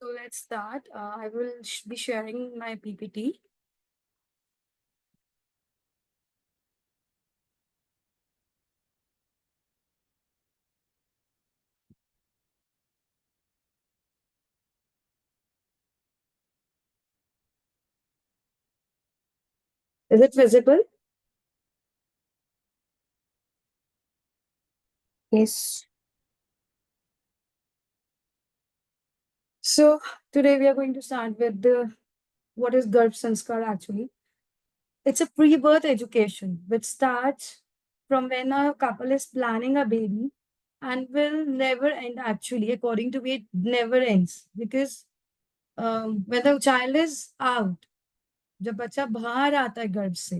So let's start. I will be sharing my PPT. Is it visible? Yes. So today we are going to start with the what is Garbh sanskar actually. It's a pre-birth education which starts from when a couple is planning a baby and will never end actually. According to me, it never ends because when the child is out, जब बच्चा बाहर आता है गर्भ से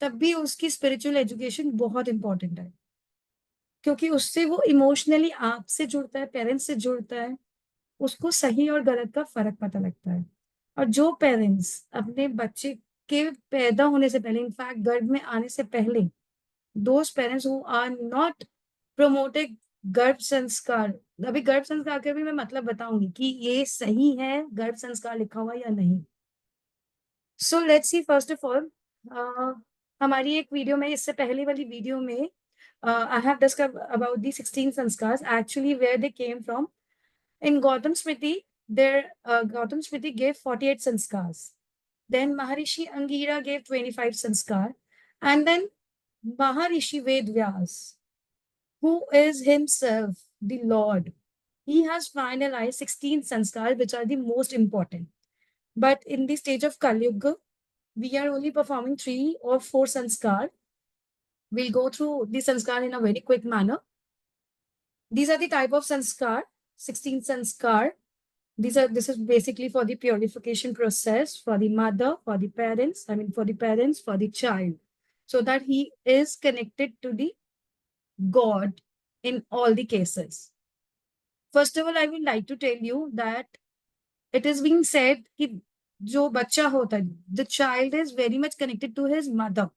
तब भी उसकी स्पिरिचुअल एजुकेशन बहुत इंपॉर्टेंट है क्योंकि उससे वो इमोशनली आपसे जुड़ता है, पेरेंट्स से जुड़ता है, उसको सही और गलत का फ़र्क पता लगता है। और जो पेरेंट्स अपने बच्चे के पैदा होने से पहले, इनफैक्ट गर्भ में आने से पहले, those parents who are not promoted garbh sanskar, अभी गर्भ संस्कार का भी मैं मतलब बताऊँगी कि ये सही है, गर्भ संस्कार लिखा हुआ या नहीं। So let's see first of all हमारी एक वीडियो में इससे पहले वाली वीडियो में I have discussed about the 16 sanskars, actually where they came from. In Gautam Smriti, Gautam Smriti gave 48 sanskars. Then Maharishi Angira gave 25 sanskar. And then Maharishi Vedvyas, who is himself the Lord, he has finalized 16 sanskars, which are the most important. But in the stage of Kali Yuga, we are only performing 3 or 4 sanskar. We'll go through the sanskar in a very quick manner. These are the type of sanskar, 16 sanskar. This is basically for the purification process for the mother, for the parents, for the parents, for the child, so that he is connected to the God in all the cases. First of all, I would like to tell you that it is being said कि जो बच्चा होता है, the child is very much connected to his mother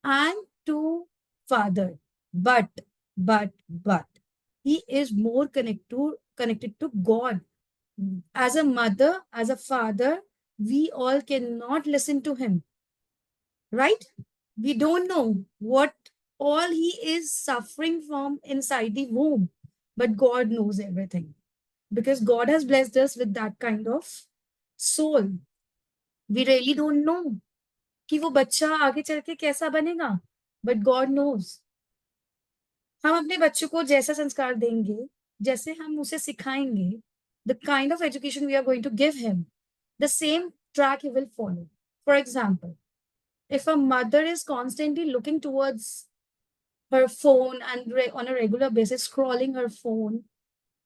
and to father. But, but, he is more connected to God. As a mother, as a father, we all cannot listen to him, right? We don't know what all he is suffering from inside the womb, but God knows everything because God has blessed us with that kind of soul. We really don't know कि वो बच्चा आगे चल के कैसा बनेगा, but God knows. हम अपने बच्चों को जैसा संस्कार देंगे, जैसे हम उसे सिखाएंगे, the kind of education we are going to give him, the same track he will follow. For example, if a mother is constantly looking towards her phone and on a regular basis scrolling her phone,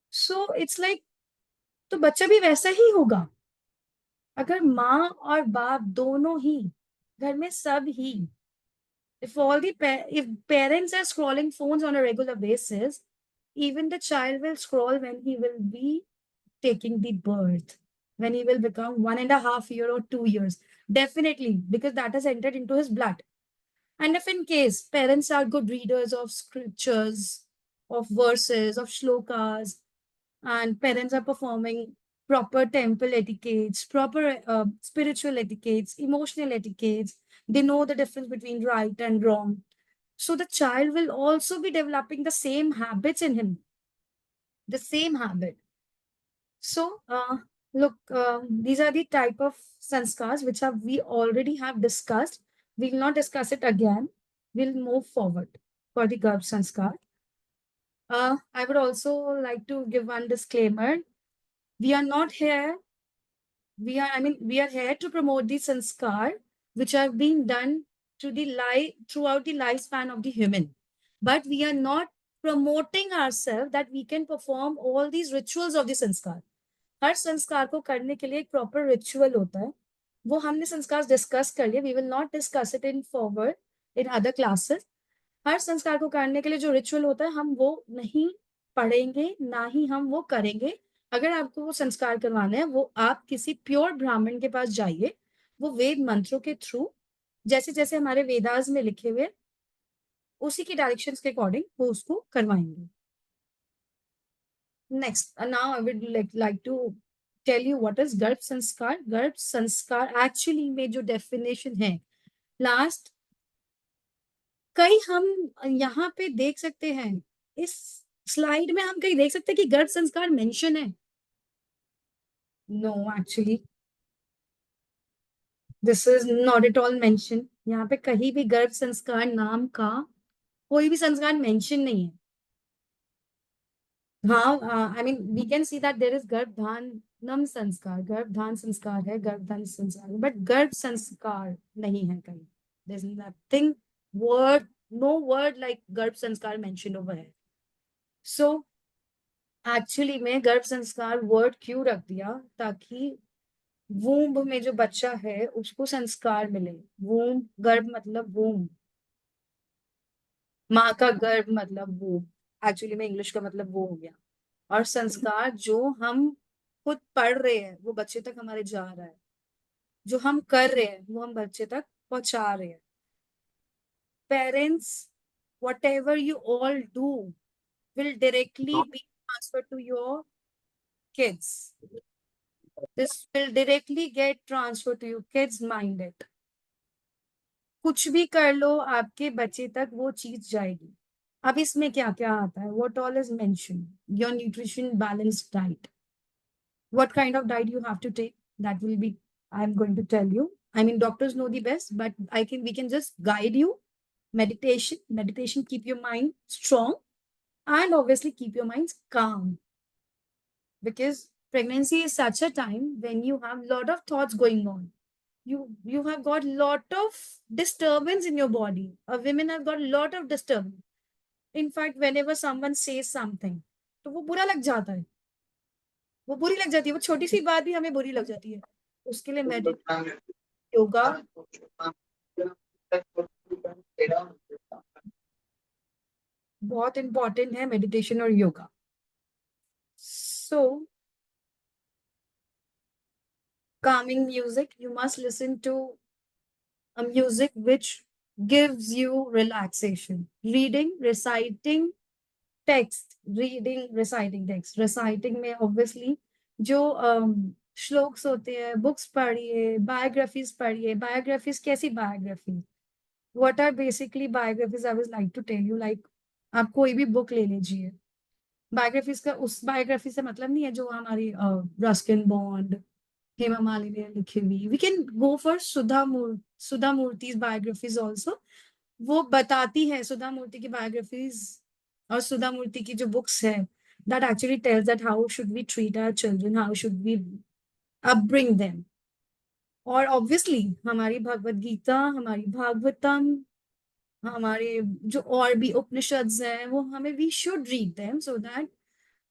so it's like तो बच्चा भी वैसा ही होगा अगर माँ और बाप दोनों ही घर में सब ही if all the if parents are scrolling phones on a regular basis, even the child will scroll when he will be taking the birth, when he will become 1.5 year or 2 years. Definitely, because that has entered into his blood. And if in case parents are good readers of scriptures, of verses, of shlokas, and parents are performing proper temple etiquettes, proper spiritual etiquettes, emotional etiquettes, they know the difference between right and wrong. So the child will also be developing the same habits in him, the same habit. So, look, these are the type of sanskars which have we already have discussed. We will not discuss it again. We'll move forward for the Garbh sanskar. I would also like to give one disclaimer. We are not here. We are here to promote the sanskar which have been done to the life throughout the lifespan of the human. But we are not promoting ourselves that we can perform all these rituals of the sanskar. हर संस्कार को करने के लिए एक proper ritual होता है वो हमने संस्कार डिस्कस कर लिए we will not discuss it in forward in other classes हर संस्कार को करने के लिए जो रिचुअल होता है हम वो नहीं पढ़ेंगे ना ही हम वो करेंगे अगर आपको वो संस्कार करवाना है वो आप किसी प्योर ब्राह्मण के पास जाइए वो वेद मंत्रों के थ्रू जैसे जैसे हमारे वेदास में लिखे हुए उसी की डायरेक्शंस के अकॉर्डिंग वो उसको करवाएंगे next now I would like to tell you what is garbh sanskar. गर्भ संस्कार एक्चुअली में जो डेफिनेशन है, लास्ट कहीं हम यहाँ पे देख सकते हैं, इस स्लाइड में हम कहीं देख सकते हैं कि गर्भ संस्कार मेंशन है? No, actually this is not at all mention. यहाँ पे कहीं भी गर्भ संस्कार नाम का कोई भी संस्कार मेंशन नहीं है. हाँ, I mean we can see that there is गर्भधानम संस्कार, गर्भधान संस्कार है, गर्भधान संस्कार, बट गर्भ संस्कार नहीं है कहीं. There is nothing word, no word like garbh संस्कार मेंशन ओवर है. सो एक्चुअली में गर्भ संस्कार वर्ड क्यों रख दिया? ताकि वूम्ब में जो बच्चा है उसको संस्कार मिले. वूम्ब, गर्भ मतलब वूम्ब, माँ का गर्भ मतलब वो. एक्चुअली में इंग्लिश का मतलब वो हो गया. और संस्कार जो हम खुद पढ़ रहे हैं वो बच्चे तक हमारे जा रहा है, जो हम कर रहे हैं वो हम बच्चे तक पहुंचा रहे हैं. Parents, whatever you all do will directly be transferred to your kids. This will directly get transferred to your kids mind it. कुछ भी कर लो आपके बच्चे तक वो चीज जाएगी. अब इसमें क्या क्या आता है? What all is mentioned? Your nutrition balanced diet. What kind of diet you have to take? That will be, I'm going to tell you. I mean, doctors know the best, but we can just guide you. Meditation, keep your mind strong, and obviously keep your minds calm, because pregnancy is such a time when you have a lot of thoughts going on. You have got lot of disturbance in your body. A women have got a lot of disturbance. In fact, whenever someone says something, तो वो बुरा लग जाता है, वो बुरी लग जाती है, वो छोटी सी बात भी हमें बुरी लग जाती है. उसके लिए मेडिटेशन, योगा, बहुत इंपॉर्टेंट है. मेडिटेशन और योगा. सो calming music, you must listen to a music which gives you relaxation. Reading, reciting text, reading, reciting text. Reciting में obviously जो श्लोक्स होते हैं, बुक्स पढ़िए, बायोग्राफीज पढ़िए. बायोग्राफीज कैसी biography? What are basically biographies? I would like to tell you, like आप कोई भी बुक ले लीजिए. बायोग्राफीज का उस बायोग्राफी से मतलब नहीं है जो हमारी रस्किन बॉन्ड, हेमा मालिनी ने लिखी हुई. We can go for Sudha Murthy's biographies also. वो बताती है सुधा मूर्ति की बायोग्राफीज, और सुधा मूर्ति की जो बुक्स है, that actually tells that how should we treat our children, how should we upbring them. और ऑब्वियसली हमारी भगवत गीता, हमारी भागवतम, हमारे जो और भी उपनिषद्स हैं, वो हमें we should read them so that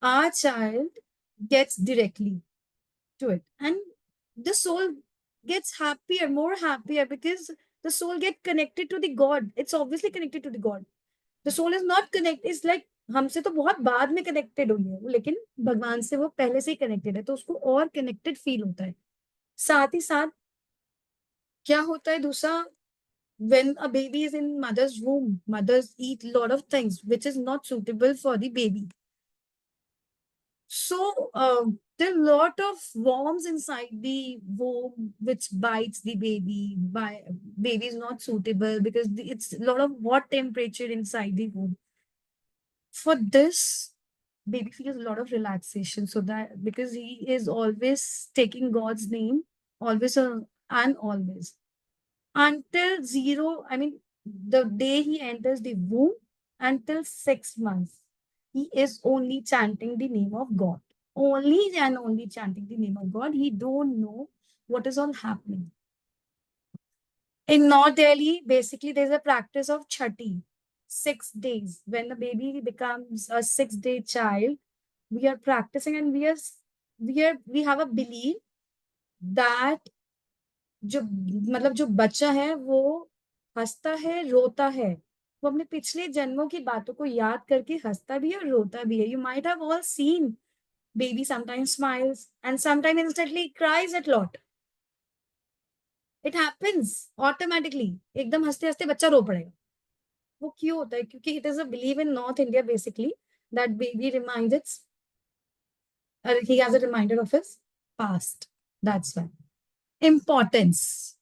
our child gets directly to it, and the soul gets happier, more happier, because the soul get connected to the god. It's obviously connected to the god. The soul is not connected, it's like हमसे तो बहुत बाद में connected हुई है वो, लेकिन भगवान से वो पहले से ही कनेक्टेड है, तो उसको और कनेक्टेड फील होता है. साथ ही साथ क्या होता है दूसरा? when a baby is in mother's womb, mothers eat lot of things which is not suitable for the baby. So there are a lot of worms inside the womb which bites the baby. Baby is not suitable because it's a lot of hot temperature inside the womb. For this, baby feels a lot of relaxation. So that because he is always taking God's name, always and always until zero. I mean, the day he enters the womb until 6 months, he is only chanting the name of God. Only and only chanting the name of God. He don't know what is all happening. In North Delhi, basically, there's a practice of chatti, 6 days. When the baby becomes a 6-day child, we are practicing, and we have a belief that जो मतलब जो बच्चा है वो हंसता है, रोता है, वो अपने पिछले जन्मों की बातों को याद करके हंसता भी है और रोता भी है. You might have all scene baby sometimes smiles and sometimes instantly cries at lot. It happens automatically. एकदम हंसते हंसते बच्चा रो पड़ेगा. वो क्यों होता है? क्योंकि it is a belief in North India basically that baby reminds its he has a reminder of his past. That's why. Importance.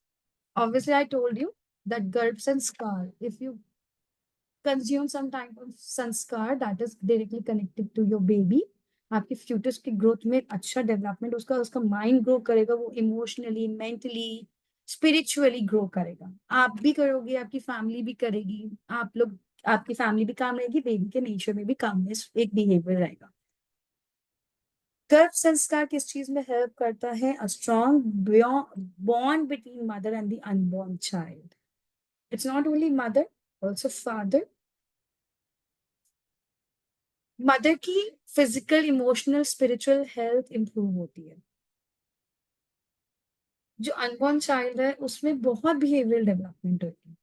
Obviously, I told you that Garbh sanskar, if you consume some type of sanskar that is directly connected to your baby, आपके futures की growth में अच्छा development उसका उसका mind grow करेगा, वो emotionally mentally spiritually grow करेगा. आप भी करोगे, आपकी फैमिली भी करेगी, आप लोग आपकी फैमिली भी काम रहेगी, बेबी के नेचर में भी कामनेस एक बिहेवियर रहेगा. गर्भ संस्कार किस चीज में हेल्प करता है? A strong bond between mother and the unborn child. It's not only mother, also father. Mother की physical emotional spiritual health improve होती है. जो अनबॉर्न चाइल्ड है उसमें बहुत बिहेवियरल डेवलपमेंट होती है.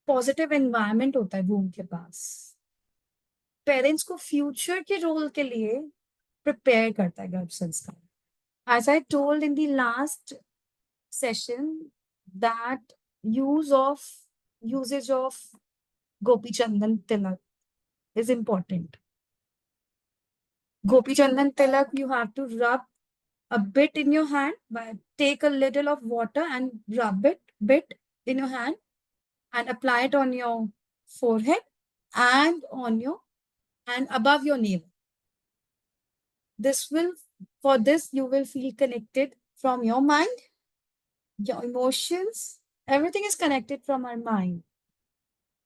पॉजिटिव एनवायरनमेंट होता है वूम के पास. पेरेंट्स को फ्यूचर के रोल के लिए प्रिपेयर करता है गर्भ संस्कार. As I told in the last session that usage of Gopi Chandan Tilak is important. Gopi Chandan Tilak, you have to rub a bit in your hand, but take a little of water and rub it bit in your hand and apply it on your forehead and on your and above your navel. This will, for this, you will feel connected from your mind, your emotions. Everything is connected from our mind.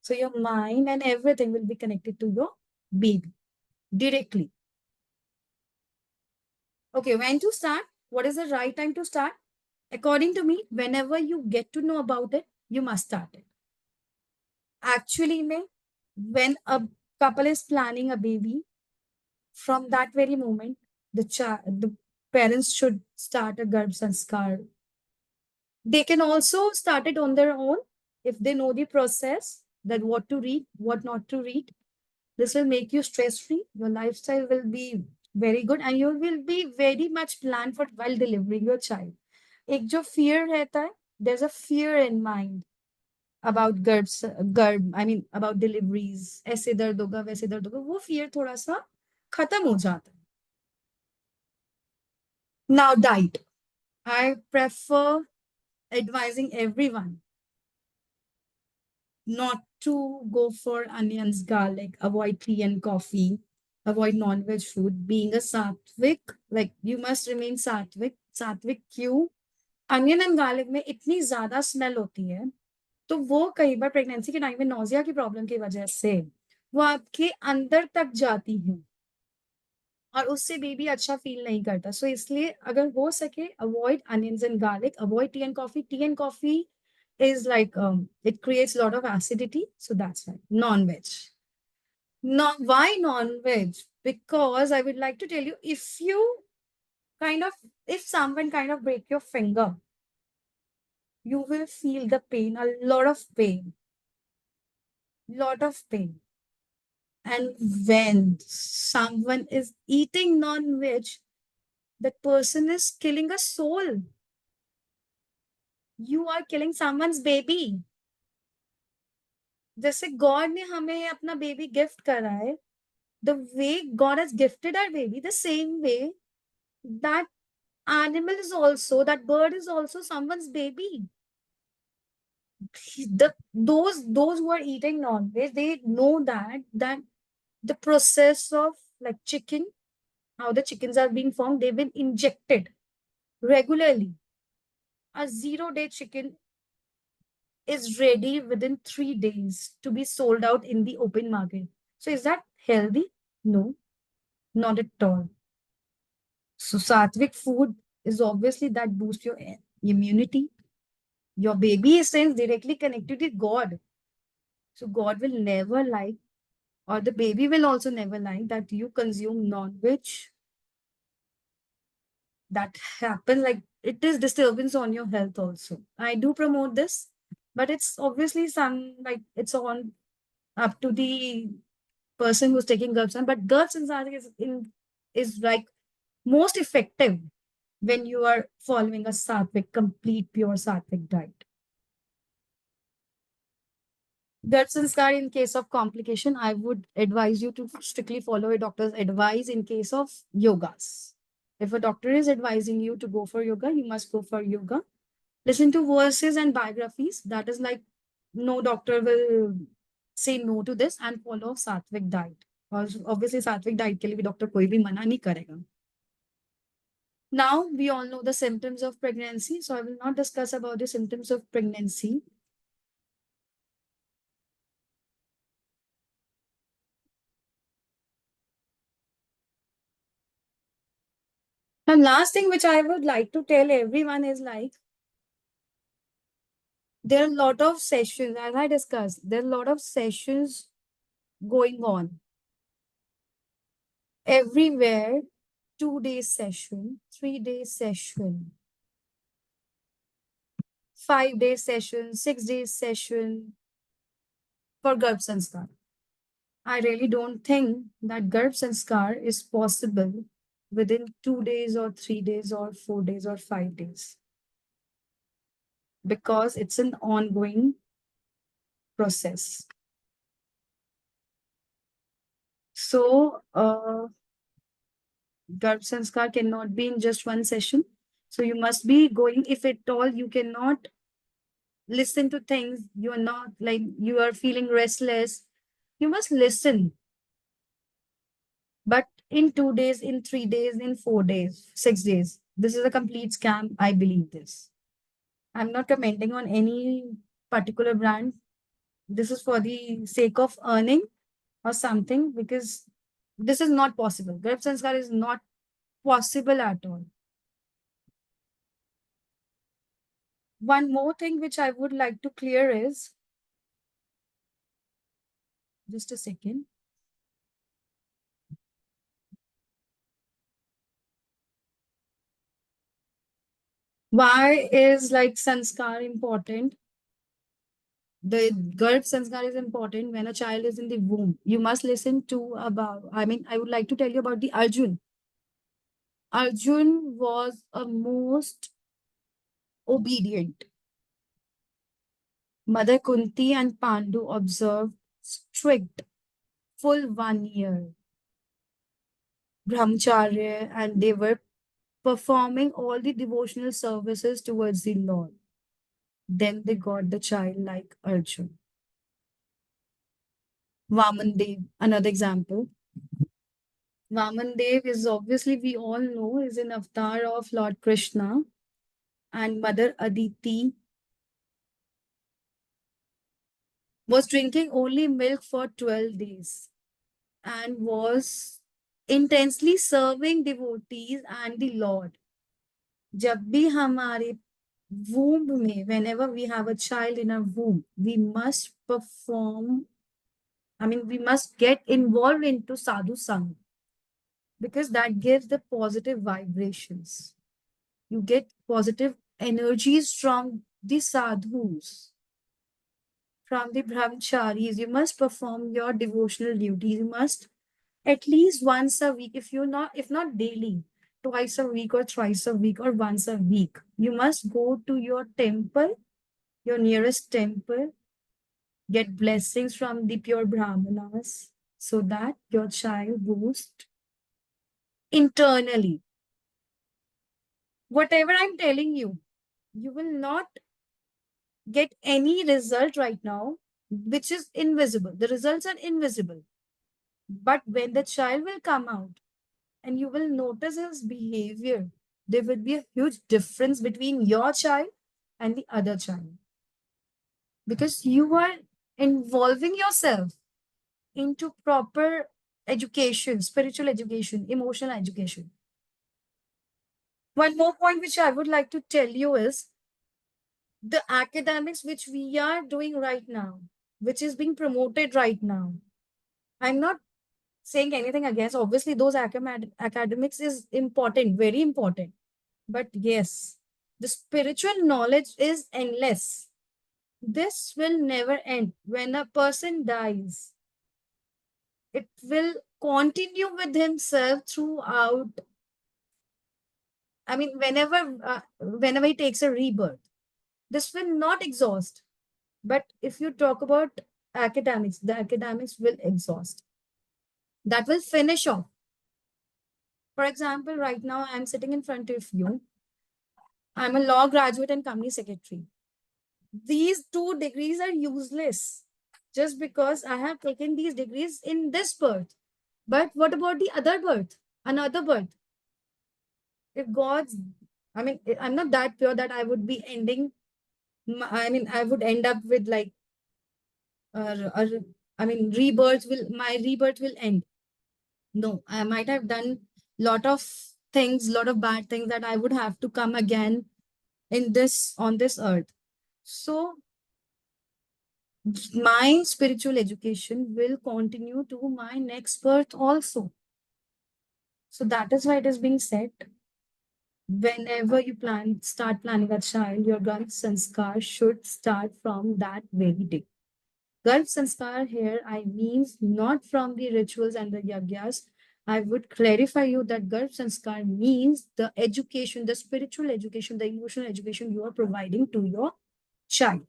So your mind and everything will be connected to your baby directly. Okay, when to start? What is the right time to start? According to me, whenever you get to know about it, you must start it. Actually, when a couple is planning a baby, from that very moment, the parents should start a Garbh sanskar. They can also start it on their own if they know the process, that what to read, what not to read. This will make you stress free. Your lifestyle will be very good and you will be very much planned for while delivering your child. एक जो fear रहता है, there's a fear in mind about गर्भ I mean about deliveries. ऐसे दर्द होगा, वैसे दर्द होगा, वो fear थोड़ा सा खत्म हो जाता है. Now diet. I prefer advising everyone not to go for onions, garlic, avoid tea and coffee, avoid non-veg food. Being a sattvic, like you must remain sattvic. Sattvic क्यों? Onion and garlic में इतनी ज्यादा smell होती है, तो वो कई बार pregnancy के टाइम में नोजिया की प्रॉब्लम की वजह से वो आपके अंदर तक जाती है और उससे बेबी अच्छा फील नहीं करता. सो इसलिए अगर हो सके avoid onions and garlic, avoid T and coffee. T and coffee is like it creates a lot of acidity, so that's why non-veg. Not why non-veg? Because I would like to tell you, if you kind of if someone kind of break your finger, you will feel the pain, a lot of pain. And when someone is eating non-veg, that person is killing a soul. You are killing someone's baby. जैसे God ने हमें अपना baby gift करा है, the way God has gifted our baby, the same way that animal is also, that bird is also someone's baby. Those who are eating non-veg, they know that the process of like chicken, how the chickens are being formed, they've been injected regularly. A 0-day chicken is ready within 3 days to be sold out in the open market. So is that healthy? No, not at all. So sattvic food is obviously that boosts your immunity. Your baby is sense directly connected with God. So God will never like, or the baby will also never like that you consume non-veg. That happens, like it is disturbance on your health also. I do promote this, but it's obviously some like it's on up to the person who's taking GERD. But GERD is like most effective when you are following a sattvic, complete pure sattvic diet. GERD sanskar, in case of complication, I would advise you to strictly follow a doctor's advice in case of yogas. If a doctor is advising you to go for yoga, you must go for yoga. Listen to verses and biographies. That is like no doctor will say no to this, and follow sattvic diet. Because obviously sattvic diet के लिए भी doctor कोई भी मना नहीं करेगा. Now we all know the symptoms of pregnancy, so I will not discuss about the symptoms of pregnancy. And last thing which I would like to tell everyone is like there are a lot of sessions, as I discussed, there are a lot of sessions going on everywhere. 2 day session, 3 day session, 5 day session, 6 day session for Garbh sanskar. I really don't think that Garbh sanskar is possible within 2 days or 3 days or 4 days or 5 days, because it's an ongoing process. So, Garbh sanskar cannot be in just one session. So you must be going, if at all you cannot listen to things, you are not like, you are feeling restless, you must listen. But in 2 days, in 3 days, in 4 days, 6 days, this is a complete scam. I believe this. I'm not commenting on any particular brand. This is for the sake of earning or something, because this is not possible. Garbh sanskar is not possible at all. One more thing which I would like to clear is, just a second. Why is like sanskar important? The Garbh sanskar is important when a child is in the womb. You must listen to about, I would like to tell you about the Arjun. Arjun was a most obedient. Mother Kunti and Pandu observed strict full 1 year brahmacharya, and they were performing all the devotional services towards the Lord. Then they got the child like Arjun. Vaman Dev, another example. Vaman Dev is obviously, we all know, is an avatar of Lord Krishna, and Mother Aditi was drinking only milk for 12 days and was intensely serving devotees and the Lord. जब भी हमारे womb में, whenever we have a child in our womb, we must perform, we must get involved into sadhu sang, because that gives the positive vibrations. You get positive energies from the sadhus, from the brahmacharis. You must perform your devotional duties. You must at least once a week, if not daily, twice a week or thrice a week or once a week, you must go to your temple, your nearest temple, get blessings from the pure brahmanas, so that your child boosts internally. Whatever I'm telling you, you will not get any result right now, which is invisible. The results are invisible. But when the child will come out and you will notice his behavior, there will be a huge difference between your child and the other child. Because you are involving yourself into proper education, spiritual education, emotional education. One more point which I would like to tell you is the academics which we are doing right now, which is being promoted right now. I'm not saying anything against, obviously, those academics is important, very important. But yes, the spiritual knowledge is endless. This will never end. When a person dies, it will continue with himself throughout. Whenever he takes a rebirth, this will not exhaust. But if you talk about academics, the academics will exhaust. That will finish off. For example, right now I'm sitting in front of you. I'm a law graduate and company secretary. These two degrees are useless just because I have taken these degrees in this birth. But what about the other birth? Another birth? If God's, I mean, I'm not that pure that I would be ending, I mean, I would end up with like, uh, I mean, my rebirth will end. No, I might have done lot of things, lot of bad things that I would have to come again on this earth. So my spiritual education will continue to my next birth also. So that is why it is being said, whenever you start planning a child, your Garbh sanskar should start from that very day. Garbh sanskar here, I means not from the rituals and the yagyas. I would clarify you that Garbh sanskar means the education, the spiritual education, the emotional education you are providing to your child.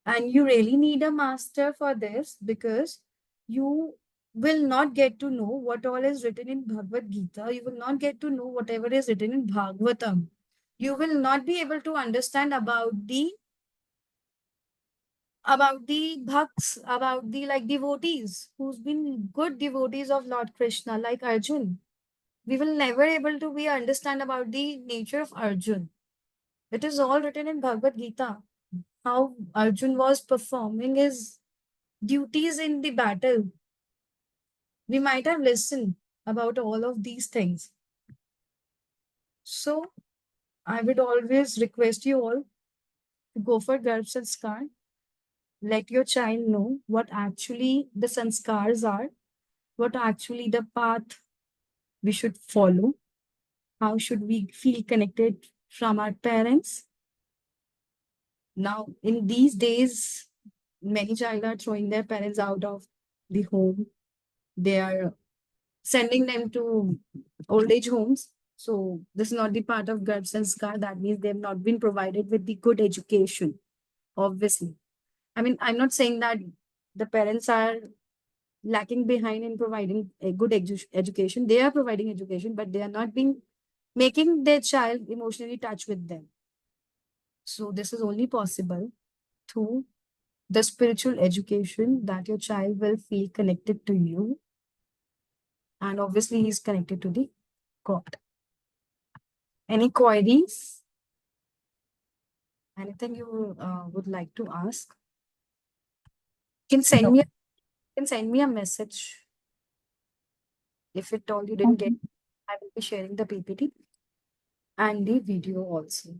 And you really need a master for this, because you will not get to know what all is written in Bhagavad Gita. You will not get to know whatever is written in Bhagavatam. You will not be able to understand about the bhakts, about the like devotees who's been good devotees of Lord Krishna, like Arjun. We will never able to be understand about the nature of Arjun. It is all written in Bhagavad Gita. How Arjun was performing his duties in the battle. We might have listened about all of these things. So I would always request you all to go for Garbh Sanskar. Let your child know what actually the sanskars are, what actually the path we should follow, how should we feel connected from our parents. Now, in these days, many child are throwing their parents out of the home. They are sending them to old age homes. So this is not the part of Garbh Sanskar. That means they have not been provided with the good education, obviously. I mean, I'm not saying that the parents are lacking behind in providing a good education. They are providing education, but they are not being making their child emotionally touch with them. So this is only possible through the spiritual education, that your child will feel connected to you. And obviously he's connected to the God. Any queries? Anything you would like to ask? You can send No. me a message. If at all you didn't get, I will be sharing the PPT and the video also.